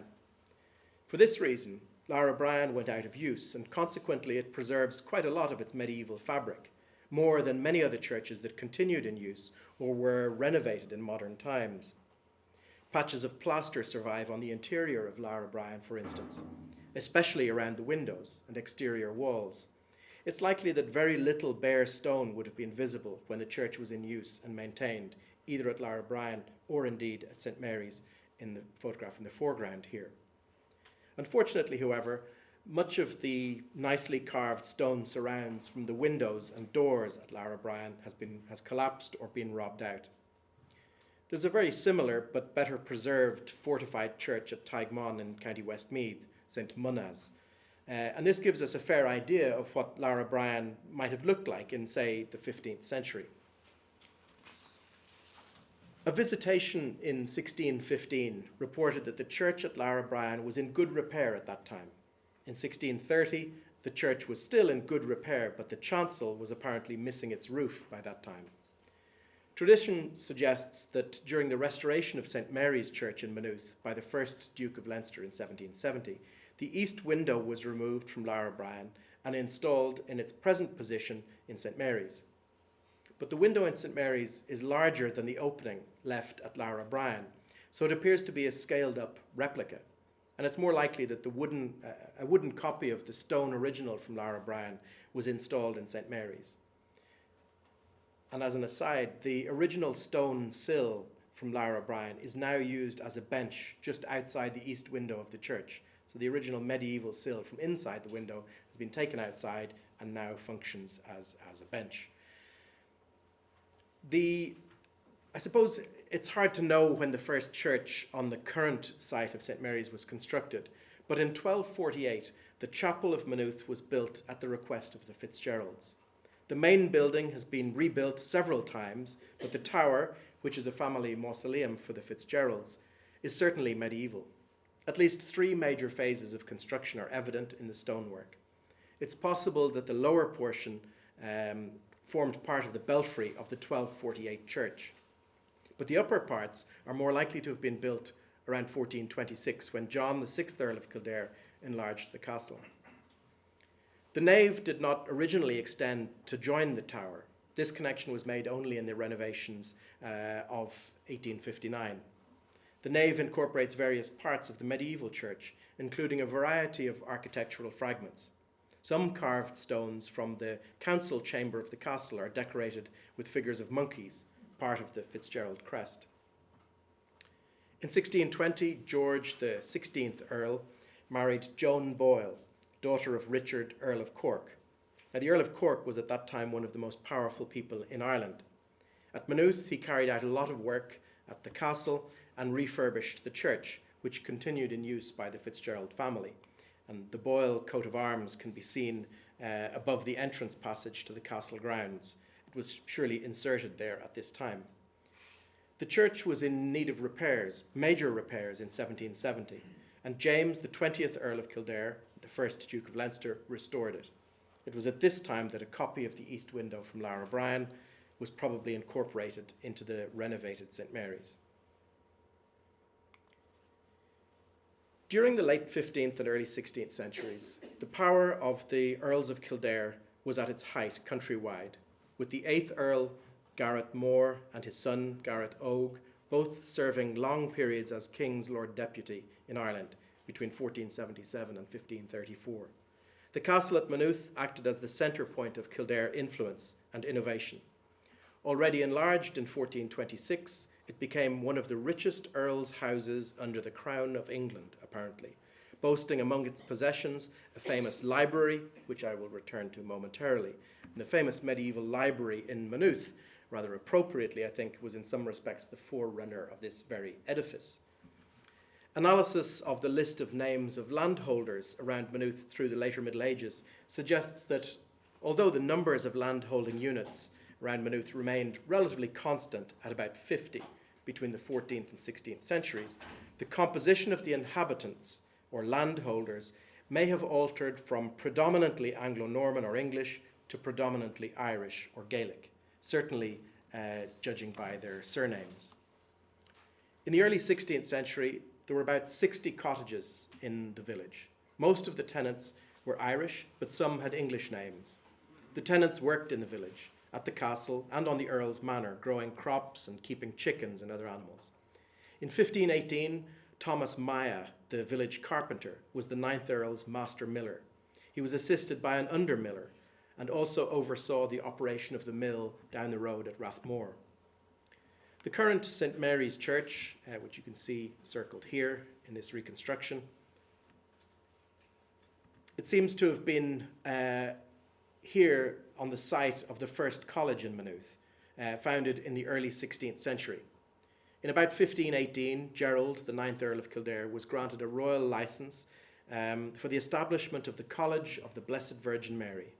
For this reason, Lara Bryan went out of use, and consequently it preserves quite a lot of its medieval fabric, more than many other churches that continued in use or were renovated in modern times. Patches of plaster survive on the interior of Lara Bryan, for instance, especially around the windows and exterior walls. It's likely that very little bare stone would have been visible when the church was in use and maintained, either at Lara Bryan or indeed at St. Mary's in the photograph in the foreground here. Unfortunately, however, much of the nicely carved stone surrounds from the windows and doors at Lara Bryan has collapsed or been robbed out. There's a very similar but better preserved fortified church at Taigmon in County Westmeath, St. Munaz. And this gives us a fair idea of what Lara Bryan might have looked like in, say, the 15th century. A visitation in 1615 reported that the church at Lara Bryan was in good repair at that time. In 1630, the church was still in good repair, but the chancel was apparently missing its roof by that time. Tradition suggests that during the restoration of St. Mary's Church in Maynooth by the first Duke of Leinster in 1770, the east window was removed from Lara Bryan and installed in its present position in St. Mary's. But the window in St. Mary's is larger than the opening left at Lara Bryan, so it appears to be a scaled-up replica. And it's more likely that a wooden copy of the stone original from Lara Bryan was installed in St. Mary's. And as an aside, the original stone sill from Lara Bryan is now used as a bench just outside the east window of the church. So the original medieval sill from inside the window has been taken outside and now functions as a bench. I suppose it's hard to know when the first church on the current site of St. Mary's was constructed, but in 1248, the Chapel of Maynooth was built at the request of the Fitzgeralds. The main building has been rebuilt several times, but the tower, which is a family mausoleum for the Fitzgeralds, is certainly medieval. At least 3 major phases of construction are evident in the stonework. It's possible that the lower portion formed part of the belfry of the 1248 church, but the upper parts are more likely to have been built around 1426 when John VI Earl of Kildare enlarged the castle. The nave did not originally extend to join the tower. This connection was made only in the renovations of 1859. The nave incorporates various parts of the medieval church, including a variety of architectural fragments. Some carved stones from the council chamber of the castle are decorated with figures of monkeys, part of the Fitzgerald crest. In 1620, George the 16th Earl married Joan Boyle, daughter of Richard, Earl of Cork. Now, the Earl of Cork was at that time one of the most powerful people in Ireland. At Maynooth, he carried out a lot of work at the castle and refurbished the church, which continued in use by the Fitzgerald family. And the Boyle coat of arms can be seen above the entrance passage to the castle grounds. It was surely inserted there at this time. The church was in need of repairs, major repairs in 1770, and James, the 20th Earl of Kildare, the first Duke of Leinster, restored it. It was at this time that a copy of the east window from Lara Bryan was probably incorporated into the renovated St. Mary's. During the late 15th and early 16th centuries, the power of the Earls of Kildare was at its height countrywide, with the 8th Earl, Garrett Moore, and his son, Garrett Oge, both serving long periods as King's Lord Deputy in Ireland between 1477 and 1534. The castle at Maynooth acted as the centre point of Kildare influence and innovation. Already enlarged in 1426, it became one of the richest earls' houses under the Crown of England, apparently, boasting among its possessions a famous library, which I will return to momentarily. And the famous medieval library in Maynooth, rather appropriately, I think, was in some respects the forerunner of this very edifice. Analysis of the list of names of landholders around Maynooth through the later Middle Ages suggests that although the numbers of landholding units around Maynooth remained relatively constant at about 50 between the 14th and 16th centuries, the composition of the inhabitants or landholders may have altered from predominantly Anglo-Norman or English to predominantly Irish or Gaelic, certainly judging by their surnames. In the early 16th century, there were about 60 cottages in the village. Most of the tenants were Irish, but some had English names. The tenants worked in the village, at the castle, and on the Earl's manor, growing crops and keeping chickens and other animals. In 1518, Thomas Maya, the village carpenter, was the 9th Earl's master miller. He was assisted by an under-miller and also oversaw the operation of the mill down the road at Rathmore. The current St. Mary's Church, which you can see circled here in this reconstruction, it seems to have been here on the site of the first college in Maynooth, founded in the early 16th century. In about 1518, Gerald, the 9th Earl of Kildare, was granted a royal licence for the establishment of the College of the Blessed Virgin Mary.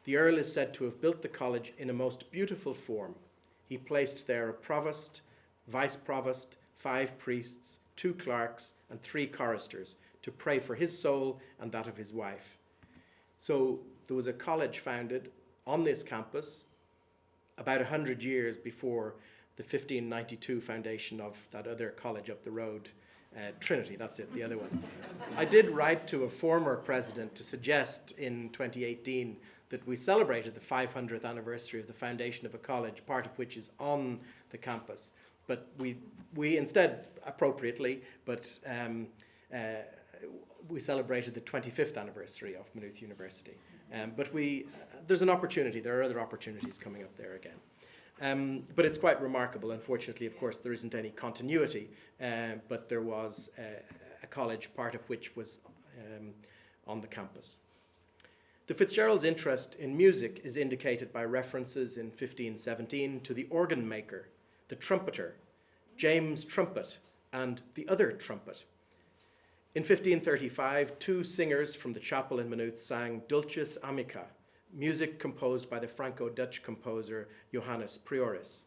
The Earl is said to have built the college in a most beautiful form. He placed there a provost, vice-provost, 5 priests, 2 clerks, and 3 choristers to pray for his soul and that of his wife. So there was a college founded on this campus about 100 years before the 1592 foundation of that other college up the road, Trinity, that's it, the other one. I did write to a former president to suggest in 2018 that we celebrated the 500th anniversary of the foundation of a college, part of which is on the campus. But we instead, appropriately, but we celebrated the 25th anniversary of Maynooth University. But there's an opportunity, there are other opportunities coming up there again. But it's quite remarkable. Unfortunately, of course, there isn't any continuity, but there was a college, part of which was on the campus. The Fitzgeralds' interest in music is indicated by references in 1517 to the organ maker, the trumpeter, James Trumpet, and the other trumpet. In 1535, 2 singers from the chapel in Maynooth sang Dulcis Amica, music composed by the Franco-Dutch composer Johannes Prioris.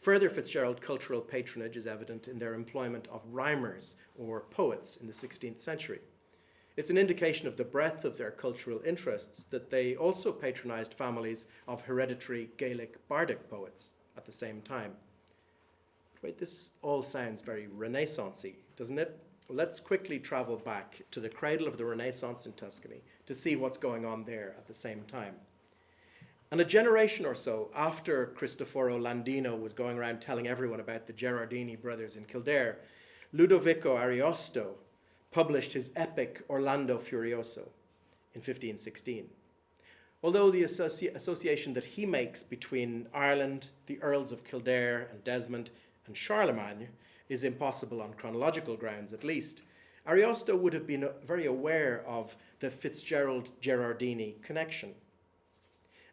Further Fitzgerald cultural patronage is evident in their employment of rhymers or poets in the 16th century. It's an indication of the breadth of their cultural interests that they also patronised families of hereditary Gaelic bardic poets at the same time. Wait, this all sounds very Renaissance-y, doesn't it? Let's quickly travel back to the cradle of the Renaissance in Tuscany to see what's going on there at the same time. And a generation or so after Cristoforo Landino was going around telling everyone about the Gerardini brothers in Kildare, Ludovico Ariosto published his epic Orlando Furioso in 1516. Although the association that he makes between Ireland, the Earls of Kildare and Desmond, and Charlemagne is impossible on chronological grounds at least, Ariosto would have been very aware of the Fitzgerald-Gerardini connection.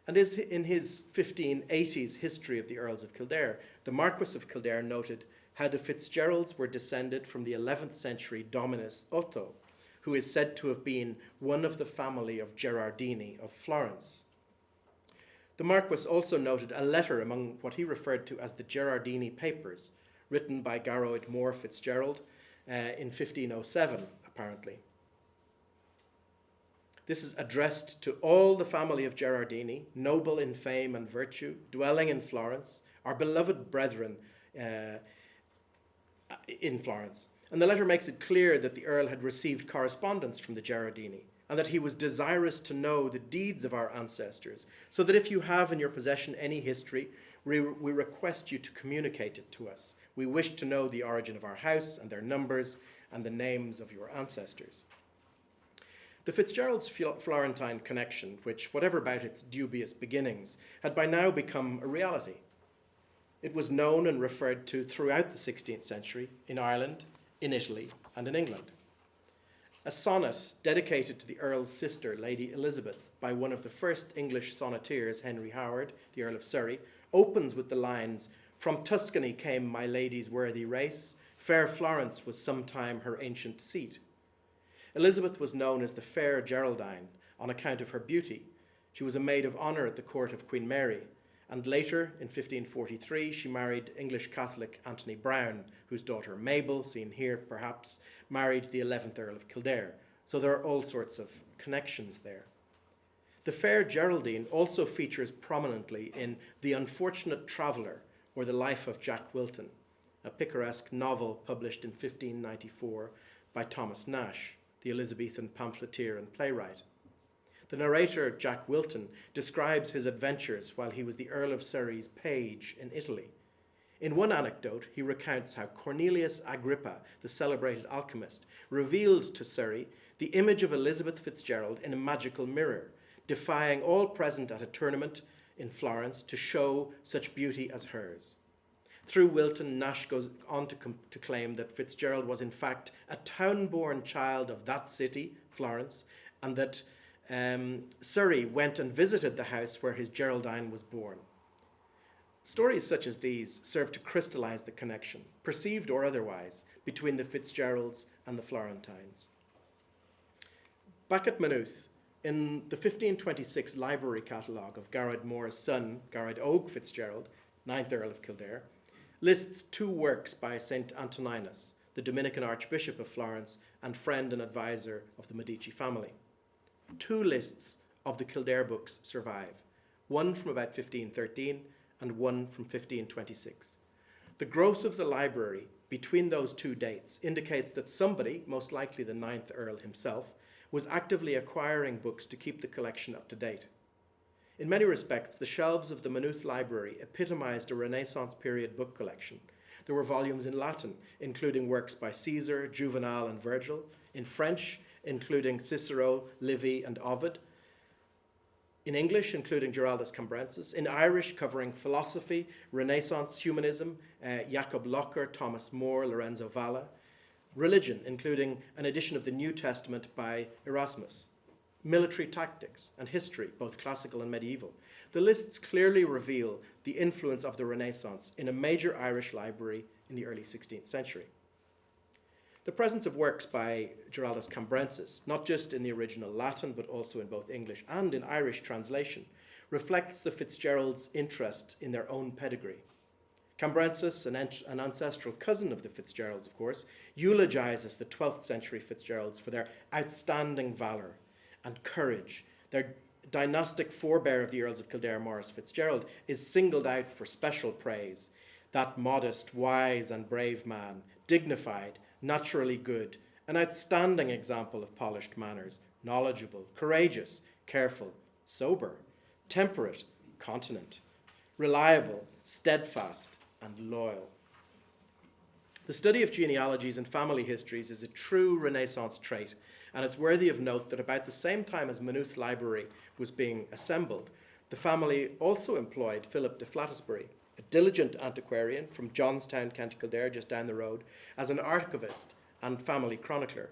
And in his 1580s history of the Earls of Kildare, the Marquess of Kildare noted how the Fitzgeralds were descended from the 11th century Dominus Otho, who is said to have been one of the family of Gerardini of Florence. The Marquess also noted a letter among what he referred to as the Gerardini Papers, written by Garoid Moore Fitzgerald in 1507, apparently. This is addressed to all the family of Gerardini, noble in fame and virtue, dwelling in Florence, our beloved brethren in Florence. And the letter makes it clear that the Earl had received correspondence from the Gerardini and that he was desirous to know the deeds of our ancestors, so that if you have in your possession any history, we request you to communicate it to us. We wish to know the origin of our house and their numbers and the names of your ancestors. The Fitzgerald's Florentine connection, which, whatever about its dubious beginnings, had by now become a reality. It was known and referred to throughout the 16th century in Ireland, in Italy, and in England. A sonnet dedicated to the Earl's sister, Lady Elizabeth, by one of the first English sonneteers, Henry Howard, the Earl of Surrey, opens with the lines, "From Tuscany came my lady's worthy race, fair Florence was sometime her ancient seat." Elizabeth was known as the Fair Geraldine on account of her beauty. She was a maid of honour at the court of Queen Mary, and later, in 1543, she married English Catholic Anthony Browne, whose daughter Mabel, seen here perhaps, married the 11th Earl of Kildare. So there are all sorts of connections there. The Fair Geraldine also features prominently in The Unfortunate Traveller, or The Life of Jack Wilton, a picaresque novel published in 1594 by Thomas Nash, the Elizabethan pamphleteer and playwright. The narrator, Jack Wilton, describes his adventures while he was the Earl of Surrey's page in Italy. In one anecdote, he recounts how Cornelius Agrippa, the celebrated alchemist, revealed to Surrey the image of Elizabeth Fitzgerald in a magical mirror, defying all present at a tournament in Florence to show such beauty as hers. Through Wilton, Nash goes on to claim that Fitzgerald was in fact a town-born child of that city, Florence, and that Surrey went and visited the house where his Geraldine was born. Stories such as these serve to crystallise the connection, perceived or otherwise, between the Fitzgeralds and the Florentines. Back at Maynooth, in the 1526 library catalogue of Garrod Moore's son, Garrod Og Fitzgerald, 9th Earl of Kildare, lists 2 works by St. Antoninus, the Dominican Archbishop of Florence and friend and advisor of the Medici family. 2 lists of the Kildare books survive, one from about 1513 and one from 1526. The growth of the library between those 2 dates indicates that somebody, most likely the 9th Earl himself, was actively acquiring books to keep the collection up to date. In many respects, the shelves of the Maynooth Library epitomised a Renaissance period book collection. There were volumes in Latin, including works by Caesar, Juvenal, and Virgil, in French, including Cicero, Livy, and Ovid, in English, including Giraldus Cambrensis, in Irish, covering philosophy, Renaissance humanism, Jacob Locker, Thomas More, Lorenzo Valla, religion, including an edition of the New Testament by Erasmus, military tactics and history, both classical and medieval. The lists clearly reveal the influence of the Renaissance in a major Irish library in the early 16th century. The presence of works by Giraldus Cambrensis, not just in the original Latin, but also in both English and in Irish translation, reflects the Fitzgeralds' interest in their own pedigree. Cambrensis, an ancestral cousin of the Fitzgeralds, of course, eulogizes the 12th century Fitzgeralds for their outstanding valour and courage. Their dynastic forebear of the Earls of Kildare, Maurice Fitzgerald, is singled out for special praise. That modest, wise, and brave man, dignified, naturally good, an outstanding example of polished manners, knowledgeable, courageous, careful, sober, temperate, continent, reliable, steadfast, and loyal. The study of genealogies and family histories is a true Renaissance trait, and it's worthy of note that about the same time as Maynooth Library was being assembled, the family also employed Philip de Flatisbury, a diligent antiquarian from Johnstown, County Kildare, just down the road, as an archivist and family chronicler.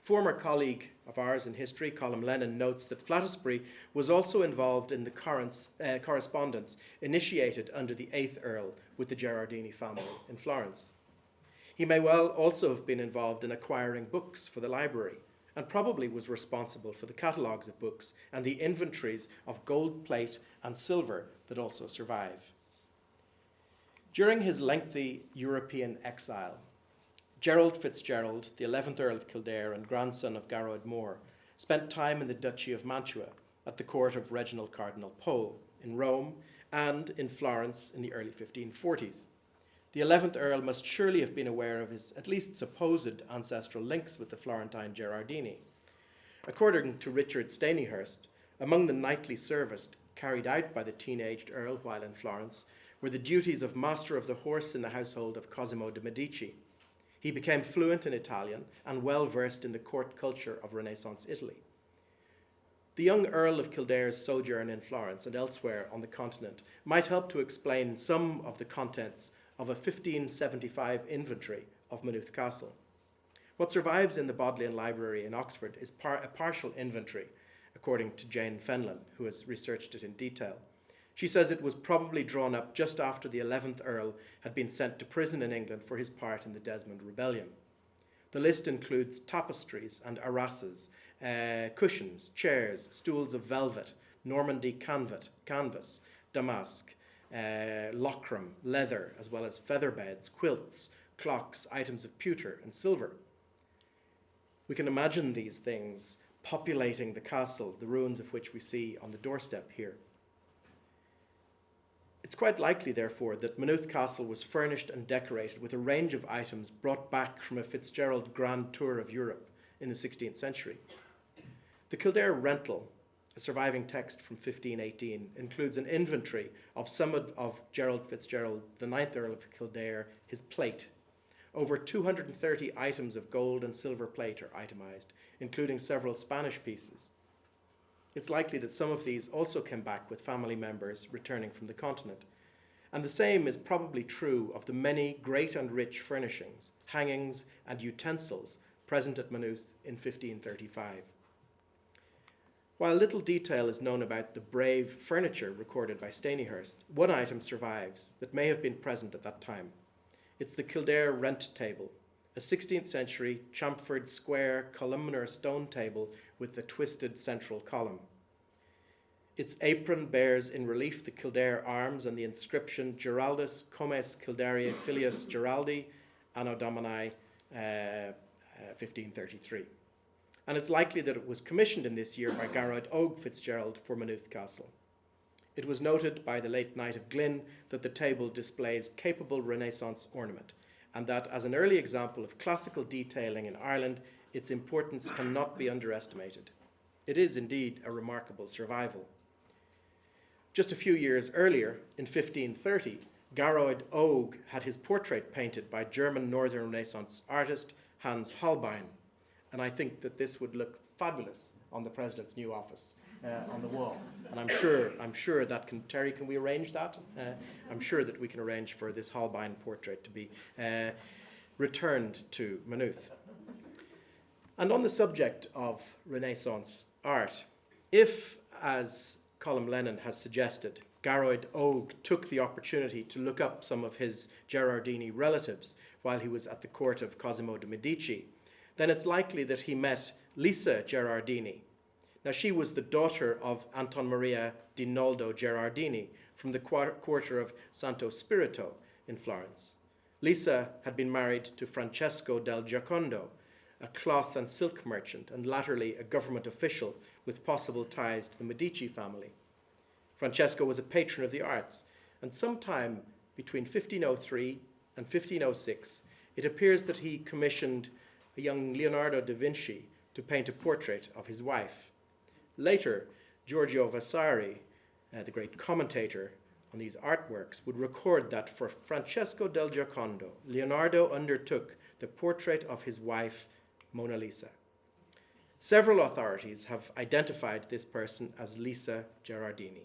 Former colleague of ours in history, Colm Lennon, notes that Flatisbury was also involved in the correspondence initiated under the 8th Earl with the Gerardini family in Florence. He may well also have been involved in acquiring books for the library, and probably was responsible for the catalogues of books and the inventories of gold plate and silver that also survive. During his lengthy European exile, Gerald Fitzgerald, the 11th Earl of Kildare and grandson of Garrod Moore, spent time in the Duchy of Mantua at the court of Reginald Cardinal Pole in Rome and in Florence in the early 1540s. The 11th Earl must surely have been aware of his at least supposed ancestral links with the Florentine Gerardini. According to Richard Stanihurst, among the nightly service carried out by the teenaged Earl while in Florence were the duties of master of the horse in the household of Cosimo de' Medici. He became fluent in Italian and well versed in the court culture of Renaissance Italy. The young Earl of Kildare's sojourn in Florence and elsewhere on the continent might help to explain some of the contents of a 1575 inventory of Maynooth Castle. What survives in the Bodleian Library in Oxford is a partial inventory, according to Jane Fenlon, who has researched it in detail. She says it was probably drawn up just after the 11th Earl had been sent to prison in England for his part in the Desmond Rebellion. The list includes tapestries and arrases, cushions, chairs, stools of velvet, Normandy canvas, damask, lockram, leather, as well as feather beds, quilts, clocks, items of pewter and silver. We can imagine these things populating the castle, the ruins of which we see on the doorstep here. It's quite likely, therefore, that Maynooth Castle was furnished and decorated with a range of items brought back from a Fitzgerald Grand Tour of Europe in the 16th century. The Kildare Rental, a surviving text from 1518, includes an inventory of some of Gerald Fitzgerald, the 9th Earl of Kildare, his plate. Over 230 items of gold and silver plate are itemized, including several Spanish pieces. It's likely that some of these also came back with family members returning from the continent. And the same is probably true of the many great and rich furnishings, hangings, and utensils present at Maynooth in 1535. While little detail is known about the brave furniture recorded by Stanihurst, one item survives that may have been present at that time. It's the Kildare rent table, a 16th century chamfered square columnar stone table with the twisted central column. Its apron bears in relief the Kildare arms and the inscription Geraldus Comes Kildare Filius Geraldi Anno Domini 1533. And it's likely that it was commissioned in this year by Garrod Og Fitzgerald for Maynooth Castle. It was noted by the late Knight of Glyn that the table displays capable Renaissance ornament, and that as an early example of classical detailing in Ireland, its importance cannot be underestimated. It is indeed a remarkable survival. Just a few years earlier, in 1530, Garrod Og had his portrait painted by German Northern Renaissance artist Hans Holbein, and I think that this would look fabulous on the President's new office on the wall. And I'm sure that Terry, can we arrange that? I'm sure that we can arrange for this Holbein portrait to be returned to Maynooth. And on the subject of Renaissance art, if, as Colm Lennon has suggested, Garrod Og took the opportunity to look up some of his Gerardini relatives while he was at the court of Cosimo de' Medici, then it's likely that he met Lisa Gerardini. Now, she was the daughter of Anton Maria di Noldo Gerardini from the quarter of Santo Spirito in Florence. Lisa had been married to Francesco del Giocondo, a cloth and silk merchant and latterly a government official with possible ties to the Medici family. Francesco was a patron of the arts, and sometime between 1503 and 1506, it appears that he commissioned a young Leonardo da Vinci to paint a portrait of his wife. Later, Giorgio Vasari, the great commentator on these artworks, would record that for Francesco del Giocondo, Leonardo undertook the portrait of his wife, Mona Lisa. Several authorities have identified this person as Lisa Gerardini.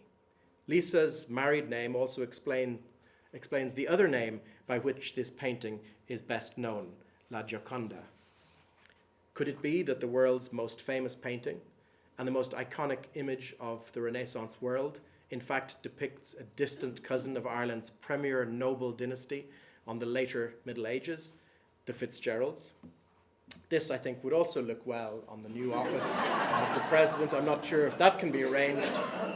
Lisa's married name also explains the other name by which this painting is best known, La Gioconda. Could it be that the world's most famous painting and the most iconic image of the Renaissance world in fact depicts a distant cousin of Ireland's premier noble dynasty on the later Middle Ages, the Fitzgeralds? This, I think, would also look well on the new office of the President. I'm not sure if that can be arranged.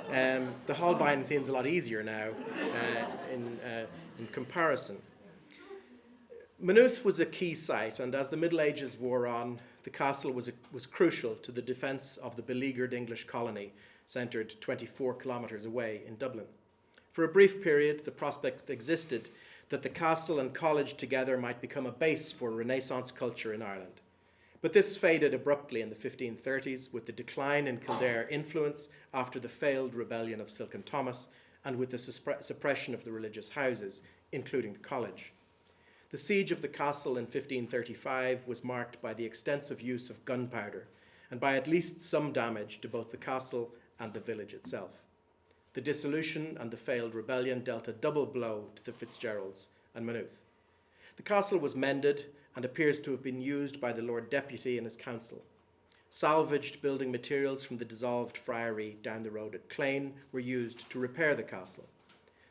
The Holbein seems a lot easier now in comparison. Maynooth was a key site, and as the Middle Ages wore on, the castle was crucial to the defence of the beleaguered English colony centred 24 kilometres away in Dublin. For a brief period, the prospect existed that the castle and college together might become a base for Renaissance culture in Ireland. But this faded abruptly in the 1530s with the decline in Kildare influence after the failed rebellion of Silken Thomas and with the suppression of the religious houses, including the college. The siege of the castle in 1535 was marked by the extensive use of gunpowder and by at least some damage to both the castle and the village itself. The dissolution and the failed rebellion dealt a double blow to the Fitzgeralds and Maynooth. The castle was mended and appears to have been used by the Lord Deputy and his council. Salvaged building materials from the dissolved friary down the road at Clane were used to repair the castle.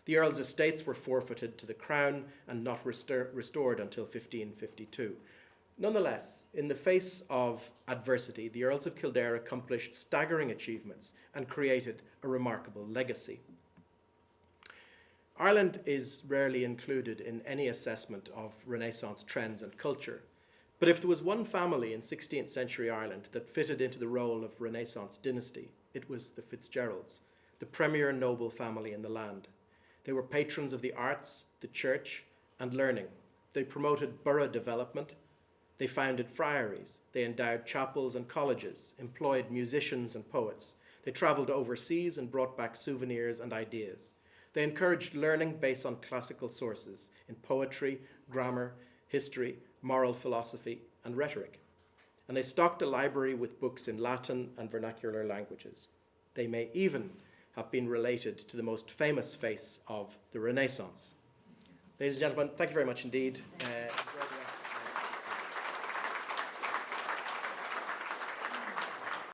The Earl's estates were forfeited to the Crown and not restored until 1552. Nonetheless, in the face of adversity, the Earls of Kildare accomplished staggering achievements and created a remarkable legacy. Ireland is rarely included in any assessment of Renaissance trends and culture, but if there was one family in 16th century Ireland that fitted into the role of Renaissance dynasty, it was the Fitzgeralds, the premier noble family in the land. They were patrons of the arts, the church, and learning. They promoted borough development. They founded friaries. They endowed chapels and colleges, employed musicians and poets. They travelled overseas and brought back souvenirs and ideas. They encouraged learning based on classical sources in poetry, grammar, history, moral philosophy, and rhetoric. And they stocked a library with books in Latin and vernacular languages. They may even have been related to the most famous face of the Renaissance. Ladies and gentlemen, thank you very much indeed.